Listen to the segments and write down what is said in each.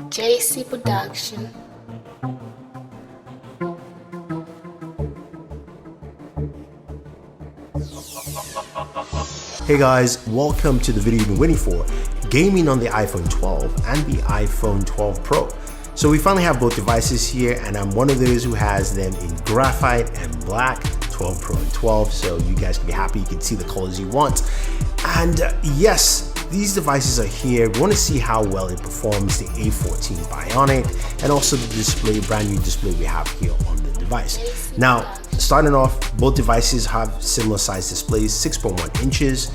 JC Production. Hey guys, welcome to the video you've been waiting for, gaming on the iPhone 12 and the iPhone 12 Pro. So we finally have both devices here, and I'm one of those who has them in graphite and black, 12 Pro and 12, so you guys can be happy, you can see the colors you want. And yes, these devices are here. We want to see how well it performs, the A14 Bionic, and also the display, brand new display we have here on the device. Now, starting off, both devices have similar size displays, 6.1 inches,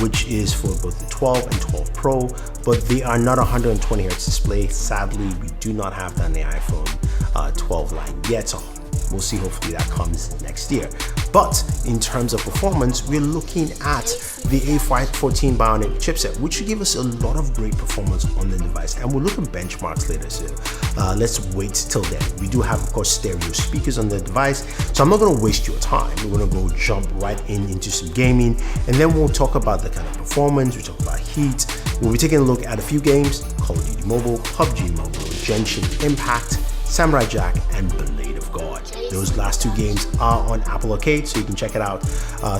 which is for both the 12 and 12 Pro, but they are not 120 Hz display. Sadly, we do not have that on the iPhone 12 line yet, so we'll see, hopefully that comes next year. But in terms of performance, we're looking at the A14 Bionic chipset, which should give us a lot of great performance on the device. And we'll look at benchmarks later, so let's wait till then. We do have, of course, stereo speakers on the device, so I'm not going to waste your time. We're going to go jump right into some gaming, and then we'll talk about the kind of performance, we'll talk about heat. We'll be taking a look at a few games: Call of Duty Mobile, PubG Mobile, Genshin Impact, Samurai Jack, and Blade of God. Those last two games are on Apple Arcade, so you can check it out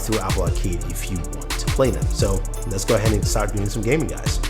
through Apple Arcade if you want to play them. So let's go ahead and start doing some gaming, guys.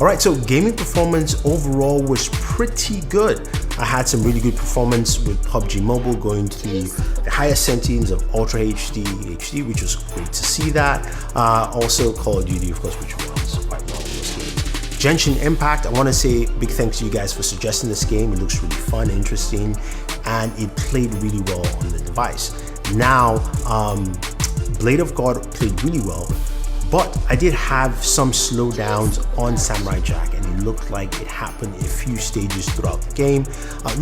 Alright, so gaming performance overall was pretty good. I had some really good performance with PubG Mobile going to the highest settings of Ultra HD, which was great to see that. Also Call of Duty, of course, which runs quite well in those games. Genshin Impact, I want to say big thanks to you guys for suggesting this game. It looks really fun, interesting, and it played really well on the device. Now, Blade of God played really well, but I did have some slowdowns on Samurai Jack, and it looked like it happened a few stages throughout the game.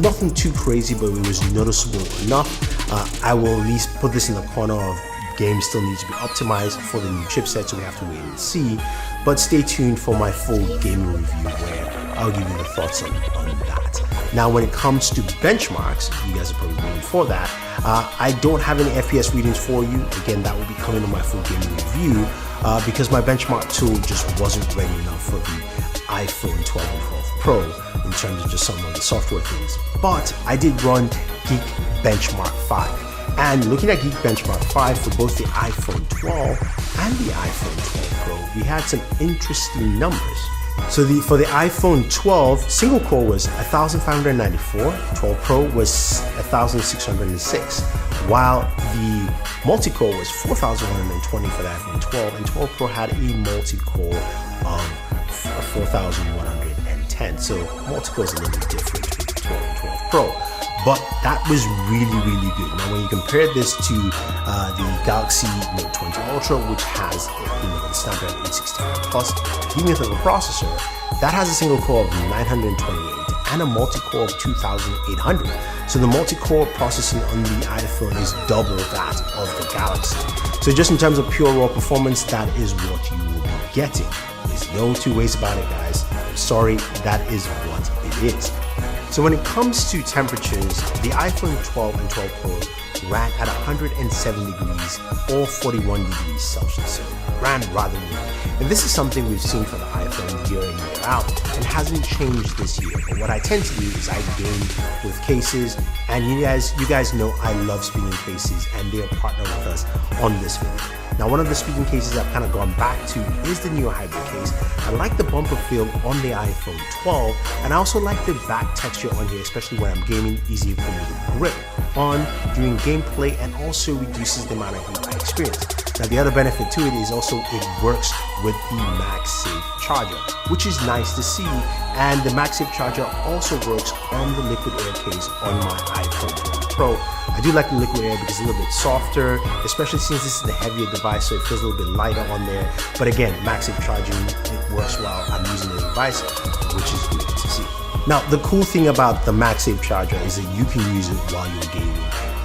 Nothing too crazy, but it was noticeable enough. I will at least put this in the corner of games still need to be optimized for the new chipset, so we have to wait and see. But stay tuned for my full gaming review where I'll give you the thoughts on that. Now, when it comes to benchmarks, you guys are probably waiting for that. I don't have any FPS readings for you. Again, that will be coming in my full gaming review. Because my benchmark tool just wasn't ready enough for the iPhone 12 and 12 Pro in terms of just some of the software things. But I did run Geek Benchmark 5. And looking at Geek Benchmark 5 for both the iPhone 12 and the iPhone 12 Pro, we had some interesting numbers. So for the iPhone 12, single core was 1,594, 12 Pro was 1,606, while the multi-core was 4,120 for the iPhone 12, and 12 Pro had a multi-core of 4,110. So multi-core is a little bit different with the 12 and 12 Pro. but that was really good. Now when you compare this to the Galaxy Note 20 Ultra, which has the Snapdragon 865 Plus behemoth of a processor, that has a single core of 928 and a multi-core of 2800. So the multi-core processing on the iPhone is double that of the Galaxy. So just in terms of pure raw performance, that is what you will be getting. There's no two ways about it, guys. I'm sorry, that is what it is. So when it comes to temperatures, the iPhone 12 and 12 Pro ran at 107 degrees or 41 degrees Celsius. So it ran rather well. And this is something we've seen for the iPhone year in, year out, and hasn't changed this year. But what I tend to do is I game with cases, and you guys know I love speaking cases, and they're partner with us on this video. Now, one of the speaking cases I've kind of gone back to is the newer hybrid case. I like the bumper feel on the iPhone 12, and I also like the back texture on here, especially when I'm gaming, easier for me to grip on during gameplay, and also reduces the amount of heat I experience. Now, the other benefit to it is also it works with the MagSafe charger, which is nice to see, and the MagSafe charger also works on the liquid air case on my iPhone 12 Pro. I do like the liquid air because it's a little bit softer, especially since this is the heavier device, so it feels a little bit lighter on there. But again, MagSafe charging, it works while I'm using the device, which is great to see. Now, the cool thing about the MagSafe charger is that you can use it while you're gaming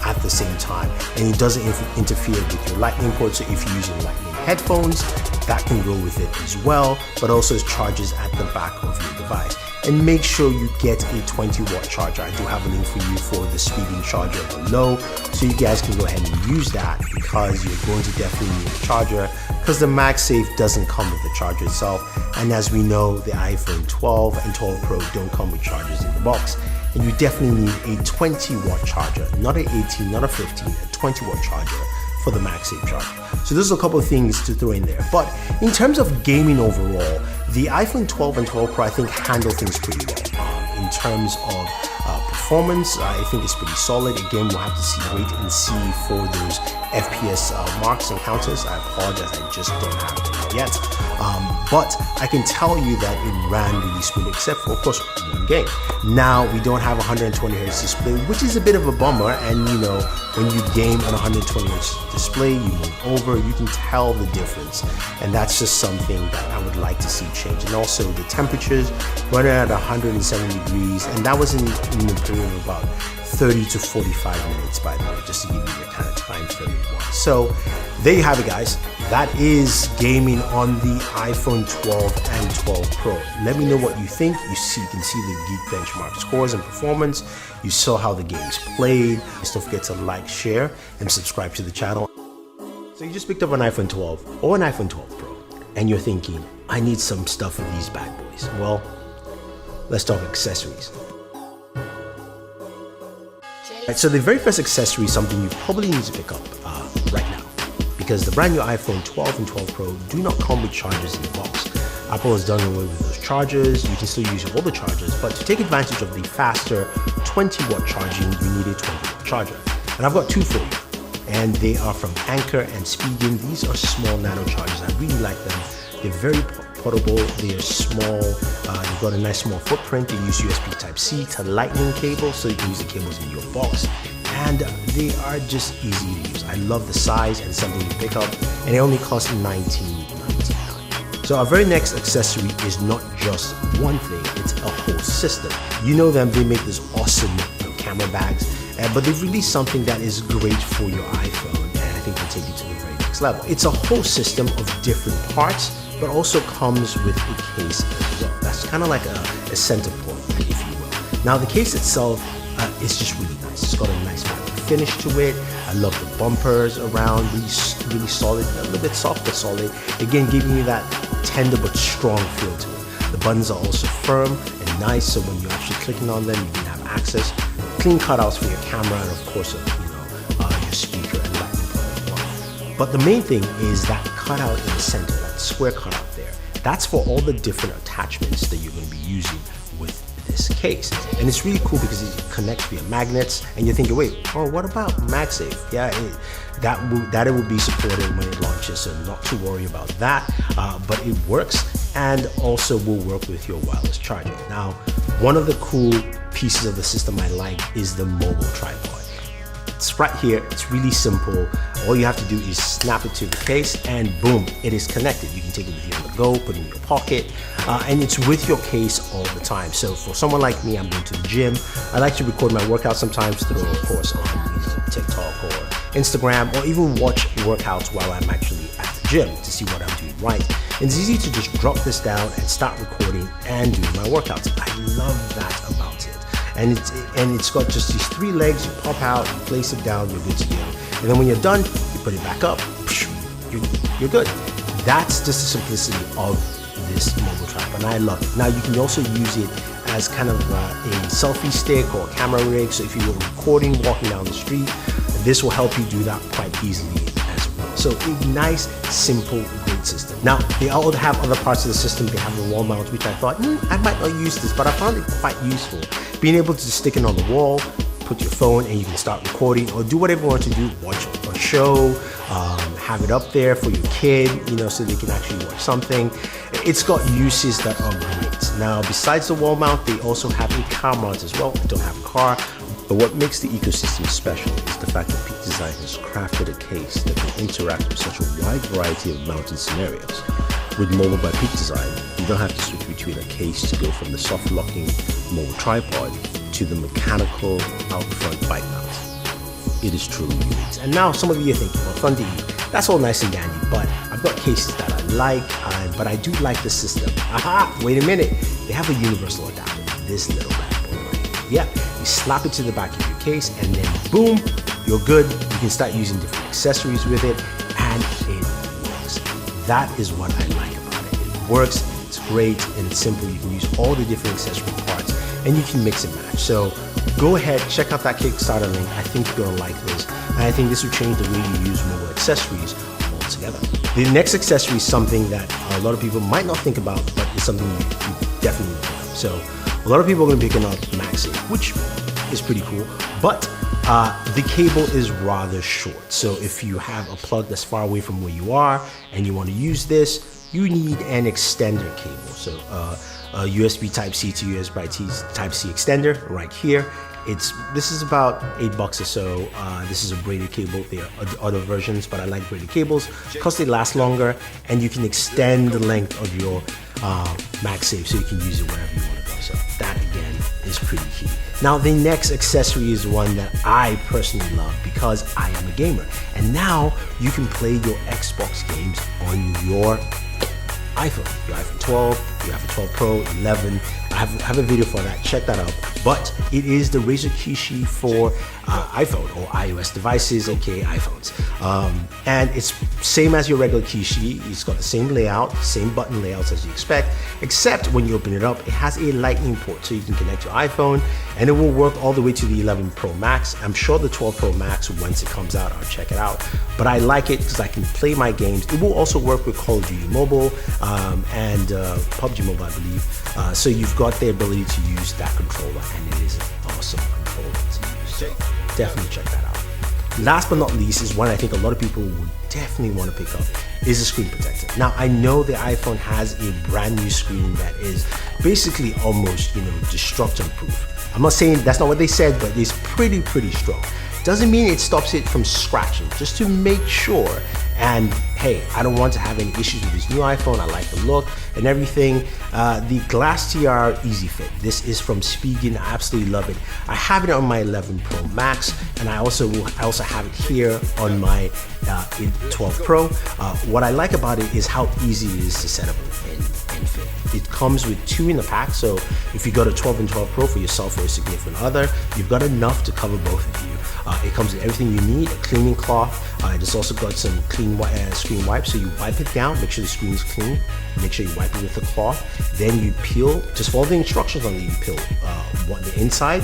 at the same time, and it doesn't interfere with your lightning port. So if you're using lightning headphones, that can go with it as well, but also charges at the back of your device. And make sure you get a 20-watt charger. I do have a link for you for the speeding charger below, so you guys can go ahead and use that, because you're going to definitely need a charger, because the MagSafe doesn't come with the charger itself. And as we know, the iPhone 12 and 12 Pro don't come with chargers in the box. And you definitely need a 20-watt charger, not an 18, not a 15, a 20-watt charger for the MagSafe charger. So there's a couple of things to throw in there. But in terms of gaming overall, the iPhone 12 and 12 Pro I think handle things pretty well. In terms of performance, I think it's pretty solid. Again, we'll have to wait and see for those FPS marks and counters. I apologize, I just don't have them yet. But I can tell you that it ran really smooth, except for, of course, one game. Now, we don't have 120 Hz display, which is a bit of a bummer. And you know, when you game on 120 Hz display, you move over, you can tell the difference. And that's just something that I would like to see change. And also the temperatures running at 107 degrees, and that was in the period of about 30 to 45 minutes, by the way, just to give you the kind of time frame it was. So there you have it, guys. That is gaming on the iPhone 12 and 12 Pro. Let me know what you think. You can see the Geekbenchmark scores and performance. You saw how the games played. Just don't forget to like, share, and subscribe to the channel. So you just picked up an iPhone 12 or an iPhone 12 Pro, and you're thinking, I need some stuff with these bad boys. Well, let's talk accessories. Right, so the very first accessory is something you probably need to pick up right now, because the brand new iPhone 12 and 12 Pro do not come with chargers in the box. Apple has done away with those chargers. You can still use all the chargers, but to take advantage of the faster 20-watt charging, you need a 20-watt charger. And I've got two for you, and they are from Anker and Spigen. These are small nano chargers. I really like them. They're very portable, they are small, they've got a nice small footprint. They use USB Type-C to lightning cable, so you can use the cables in your box, and they are just easy to use. I love the size, and something to pick up, and it only costs $19.99. So our very next accessory is not just one thing, it's a whole system. You know them, they make this awesome camera bags, but they've released something that is great for your iPhone, and I think will take you to the very next level. It's a whole system of different parts, but also comes with a case as well. That's kind of like a center point, if you will. Now the case itself is just really nice. It's got a nice matte finish to it. I love the bumpers around, really solid, a little bit soft but solid. Again, giving you that tender but strong feel to it. The buttons are also firm and nice, so when you're actually clicking on them, you can have access. Clean cutouts for your camera, and of course, your speaker and lightning port as well. But the main thing is that cutout in the center, that square cutout there. That's for all the different attachments that you're going to be using with this case. And it's really cool because it connects via magnets, and you're thinking, wait, oh, what about MagSafe? Yeah, that it will be supported when it launches, so not to worry about that, but it works. and also will work with your wireless charging. Now, one of the cool pieces of the system I like is the mobile tripod. It's right here, it's really simple. All you have to do is snap it to the case and boom, it is connected. You can take it with you on the go, put it in your pocket, and it's with your case all the time. So for someone like me, I'm going to the gym. I like to record my workouts sometimes through, of course, on TikTok or Instagram, or even watch workouts while I'm actually at the gym to see what I'm doing right. And it's easy to just drop this down and start recording and doing my workouts. I love that about it. And it's got just these 3 legs. You pop out, you place it down, you're good to go. And then when you're done, you put it back up, you're good. That's just the simplicity of this mobile tripod, and I love it. Now you can also use it as kind of a selfie stick or a camera rig. So if you're recording walking down the street, this will help you do that quite easily as well. So a nice, simple, great system. Now they all have other parts of the system. They have the wall mount, which I thought I might not use this, but I found it quite useful. Being able to stick it on the wall, put your phone, and you can start recording or do whatever you want to do. Watch a show, have it up there for your kid, so they can actually watch something. It's got uses that are great. Now, besides the wall mount, they also have a car mount as well. I don't have a car, but what makes the ecosystem special is the fact that Peak Design has crafted a case that can interact with such a wide variety of mounting scenarios. With Mobile by Peak Design, you don't have to switch between a case to go from the soft locking mobile tripod to the mechanical out front bike mount. It is truly unique. And now some of you are thinking, well, Thunder, that's all nice and dandy, but I've got cases that I like, but I do like the system. Aha, wait a minute. They have a universal adapter, this little bad boy right here. Yeah, you slap it to the back of your case and then boom, you're good. You can start using different accessories with it and it works. That is what I like about it. It works, it's great, and it's simple. You can use all the different accessory parts and you can mix and match. So go ahead, check out that Kickstarter link. I think you're gonna like this. And I think this will change the way you use mobile accessories altogether. The next accessory is something that a lot of people might not think about, but it's something you definitely need to pick up. So a lot of people are gonna be picking up MagSafe, which is pretty cool, but the cable is rather short. So if you have a plug that's far away from where you are and you want to use this, you need an extender cable. So a USB Type-C to USB Type-C extender right here. This is about $8 or so. This is a braided cable. There are other versions, but I like braided cables because they last longer and you can extend the length of your MagSafe so you can use it wherever you want to go. So that again is pretty key. Now the next accessory is one that I personally love because I am a gamer, and now you can play your Xbox games on your iPhone, your iPhone 12, your iPhone 12 Pro, 11. I have a video for that, check that out. But it is the Razer Kishi for iPhone or iOS devices, aka iPhones. And it's same as your regular Kishi. It's got the same layout, same button layouts as you expect, except when you open it up, it has a lightning port so you can connect your iPhone and it will work all the way to the 11 Pro Max. I'm sure the 12 Pro Max, once it comes out, I'll check it out. But I like it because I can play my games. It will also work with Call of Duty Mobile and PubG Mobile, I believe. So you've got the ability to use that controller, and it is an awesome controller to use. So definitely check that out. Last but not least is one I think a lot of people would definitely want to pick up is a screen protector. Now I know the iPhone has a brand new screen that is basically almost destruction proof. I'm not saying that's not what they said, but it's pretty strong. Doesn't mean it stops it from scratching, just to make sure. And hey, I don't want to have any issues with this new iPhone. I like the look and everything. The Glass TR Easy Fit. This is from Spigen. I absolutely love it. I have it on my 11 Pro Max, and I also have it here on my 12 Pro. What I like about it is how easy it is to set up and fit. It comes with 2 in the pack, so if you got a 12 and 12 Pro for yourself or a significant other, you've got enough to cover both of you. It comes with everything you need, a cleaning cloth. It's also got some clean screen wipes, so you wipe it down, make sure the screen is clean, make sure you wipe it with the cloth, then you peel, just follow the instructions on the peel the inside,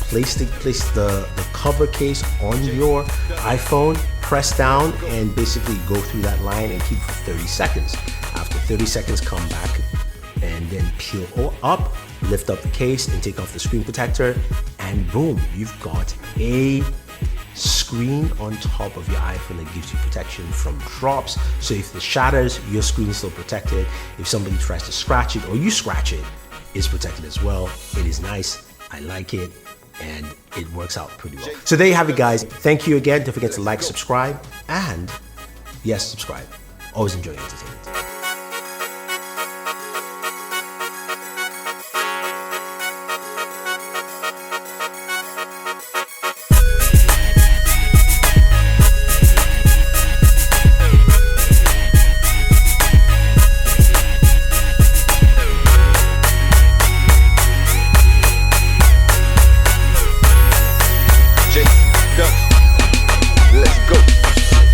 place the cover case on your iPhone, press down, and basically go through that line and keep it for 30 seconds. After 30 seconds, come back and then peel up, lift up the case and take off the screen protector, and boom, you've got a screen on top of your iPhone that gives you protection from drops. So if it shatters, your screen is still protected. If somebody tries to scratch it or you scratch it, it's protected as well. It is nice. I like it. And it works out pretty well. So there you have it, guys. Thank you again. Don't forget to like, subscribe, and yes, subscribe. Always enjoying entertainment.